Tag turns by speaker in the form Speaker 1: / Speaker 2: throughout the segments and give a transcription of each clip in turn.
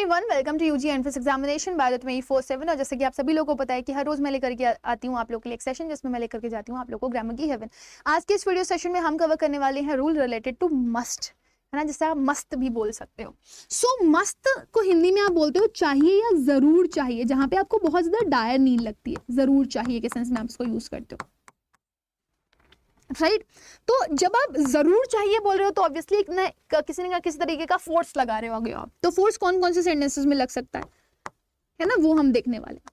Speaker 1: Everyone, welcome to UG entrance examination by the 24/7। और जैसे कि आप सभी लोगों को पता है कि हर रोज मैं लेकर के आती हूँ आप लोग के लिए एक सेशन, जिसमें मैं लेकर के जाती हूँ आप लोग को ग्रामर की हेवन। आज के इस वीडियो सेशन में हम कवर करने वाले हैं रूल रिलेटेड टू मस्ट, है ना, जिसे आप मस्त भी बोल सकते हो। सो मस्त को हिंदी में आप बोलते हो चाहिए या जरूर चाहिए, जहां पे आपको बहुत ज्यादा डायर नीड लगती है, जरूर चाहिए के सेंस में आप इसको यूज करते हो, राइट। तो जब आप जरूर चाहिए बोल रहे हो तो ऑब्वियसली किसी न किसी तरीके का फोर्स लगा रहे होगे आप। तो फोर्स कौन कौन से सेंटेंसेस में लग सकता है ना, वो हम देखने वाले हैं।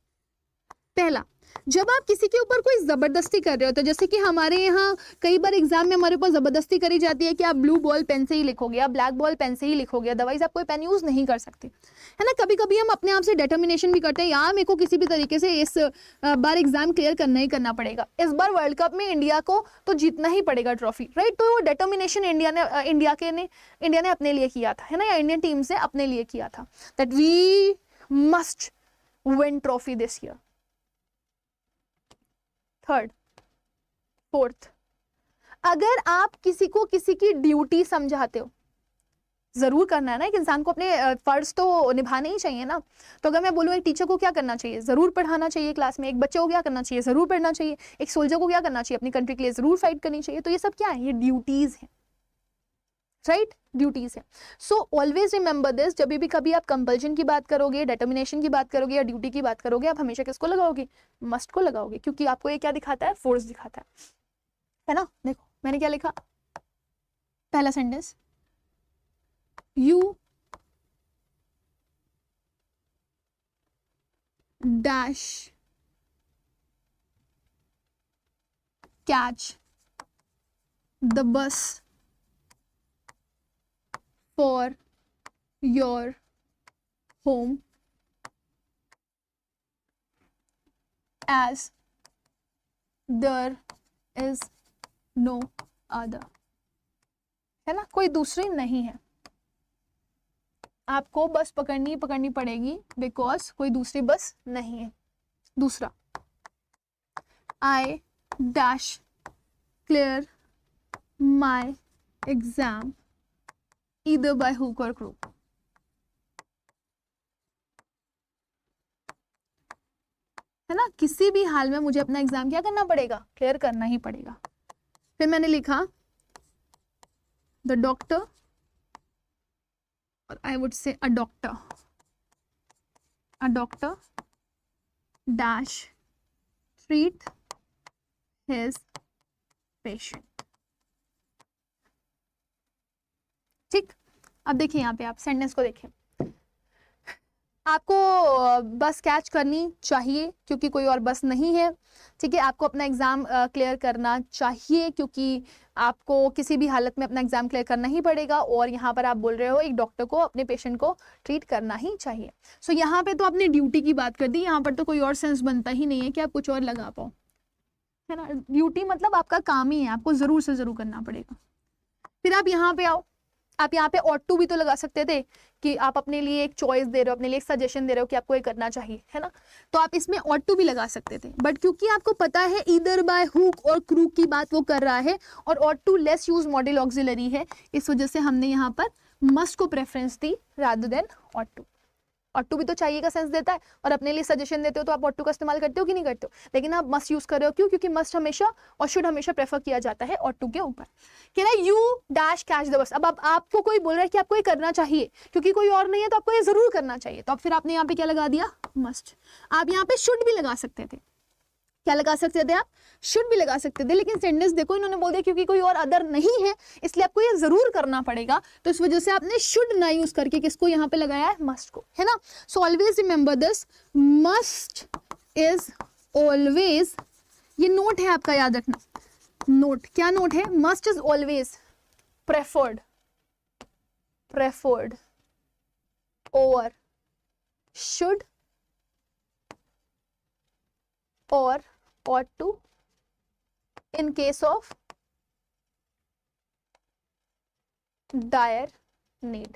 Speaker 1: पहला, जब आप किसी के ऊपर कोई जबरदस्ती कर रहे हो, तो जैसे कि हमारे यहाँ कई बार एग्जाम में हमारे ऊपर जबरदस्ती करी जाती है कि आप ब्लू बॉल पेन से ही लिखोगे, आप ब्लैक बॉल पेन से ही लिखोगे, अदरवाइज आप कोई पेन यूज नहीं कर सकते, है ना। कभी कभी हम अपने आप से डिटर्मिनेशन भी करते हैं, यार मेरे को किसी भी तरीके से इस बार एग्जाम क्लियर करना ही करना पड़ेगा, इस बार वर्ल्ड कप में इंडिया को तो जीतना ही पड़ेगा ट्रॉफी, राइट। तो वो डिटर्मिनेशन इंडिया ने अपने लिए किया था, है ना, या इंडियन टीम से अपने लिए किया था, that we must win trophy this year. Third, fourth, अगर आप किसी को किसी की ड्यूटी समझाते हो, जरूर करना है ना, एक इंसान को अपने फर्ज तो निभाने ही चाहिए ना। तो अगर मैं बोलूँ एक टीचर को क्या करना चाहिए, जरूर पढ़ाना चाहिए क्लास में, एक बच्चे को क्या करना चाहिए, जरूर पढ़ना चाहिए, एक सोल्जर को क्या करना चाहिए, अपनी कंट्री के लिए जरूर फाइट करनी चाहिए। तो ये सब क्या है, ये ड्यूटीज हैं, राइट, ड्यूटीज है। सो ऑलवेज रिमेंबर दिस, जब भी कभी आप कंपल्शन की बात करोगे, डिटर्मिनेशन की बात करोगे या ड्यूटी की बात करोगे, आप हमेशा किसको लगाओगे, मस्ट को लगाओगे, क्योंकि आपको ये क्या दिखाता है, फोर्स दिखाता है ना। देखो मैंने क्या लिखा, पहला sentence, you dash catch the bus for your home as there is no other, है ना, कोई दूसरी नहीं है, आपको बस पकड़नी पड़ेगी बिकॉज कोई दूसरी बस नहीं है। दूसरा, I dash clear my exam either by hook or crook, है ना, किसी भी हाल में मुझे अपना एग्जाम क्या करना पड़ेगा, क्लियर करना ही पड़ेगा। फिर मैंने लिखा द डॉक्टर, और I would say a doctor dash treat his patient. ठीक, अब देखिए यहाँ पे आप सेंटेंस को देखें, आपको बस कैच करनी चाहिए क्योंकि कोई और बस नहीं है, ठीक है। आपको अपना एग्जाम क्लियर करना चाहिए क्योंकि आपको किसी भी हालत में अपना एग्जाम क्लियर करना ही पड़ेगा, और यहाँ पर आप बोल रहे हो एक डॉक्टर को अपने पेशेंट को ट्रीट करना ही चाहिए। सो यहाँ पे तो आपने ड्यूटी की बात कर दी, यहाँ पर तो कोई और सेंस बनता ही नहीं है कि आप कुछ और लगा पाओ, है ना। ड्यूटी मतलब आपका काम ही है, आपको जरूर से जरूर करना पड़ेगा। फिर आप यहाँ पे आओ, आप यहाँ पे ought to भी तो लगा सकते थे कि आप अपने लिए एक चॉइस दे रहे हो, अपने लिए एक सजेशन दे रहे हो कि आपको ये करना चाहिए, है ना। तो आप इसमें ought to भी लगा सकते थे, बट क्योंकि आपको पता है ईदर बाय हुक और क्रूक की बात वो कर रहा है और ought to less use model auxiliary है, इस वजह से हमने यहाँ पर मस्ट को preference the rather than ought to। ought to भी तो चाहिए का सेंस देता है, और अपने लिए सजेशन देते हो तो आप ought to का इस्तेमाल करते हो कि नहीं करते हो, लेकिन आप मस्ट यूज कर रहे हो, क्यों, क्योंकि मस्ट हमेशा और शुड हमेशा प्रेफर किया जाता है ought to के ऊपर। कह रहा है you dash catch the bus, अब आपको कोई बोल रहा है कि आपको ये करना चाहिए क्योंकि कोई और नहीं है, तो आपको ये जरूर करना चाहिए, तो अब फिर आपने यहाँ पे क्या लगा दिया, मस्ट। आप यहाँ पे शुड भी लगा सकते थे, क्या लगा सकते थे आप, शुड भी लगा सकते थे, लेकिन सेंटेंस देखो इन्होंने बोल दिया क्योंकि कोई और अदर नहीं है इसलिए आपको ये जरूर करना पड़ेगा, तो इस वजह से आपने शुड ना यूज करके किसको यहाँ पे लगाया है, मस्ट को, है ना। So always remember this, must is always, ये नोट है आपका, याद रखना, नोट, क्या नोट है, must is always preferred over should or ought to in case of dire need,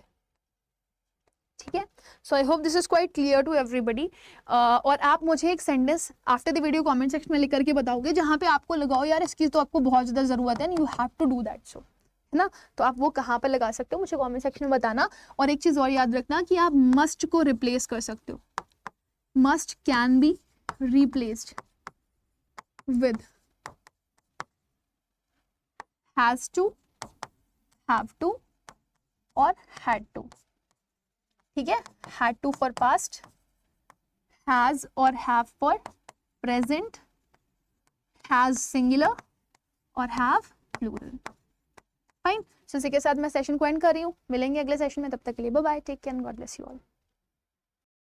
Speaker 1: ठीक है। So I hope this is quite clear to everybody. और आप मुझे एक sentence after the video comment section में लिख करके बताओगे जहां पे आपको लगाओ यार इसकी तो आपको बहुत ज्यादा जरूरत है, you have to do that, so है ना। तो आप वो कहाँ पर लगा सकते हो मुझे कमेंट सेक्शन में बताना। और एक चीज और याद रखना कि आप मस्ट को रिप्लेस कर सकते हो, must can be replaced with has to, have to और हैड टू। ठीक है, had to for past, has और have for present, has singular और हैव प्लूरल। फाइन, सो इसी के साथ मैं सेशन को एंड कर रही हूँ। मिलेंगे अगले सेशन में, तब तक के लिए bye bye, take care and God bless you all.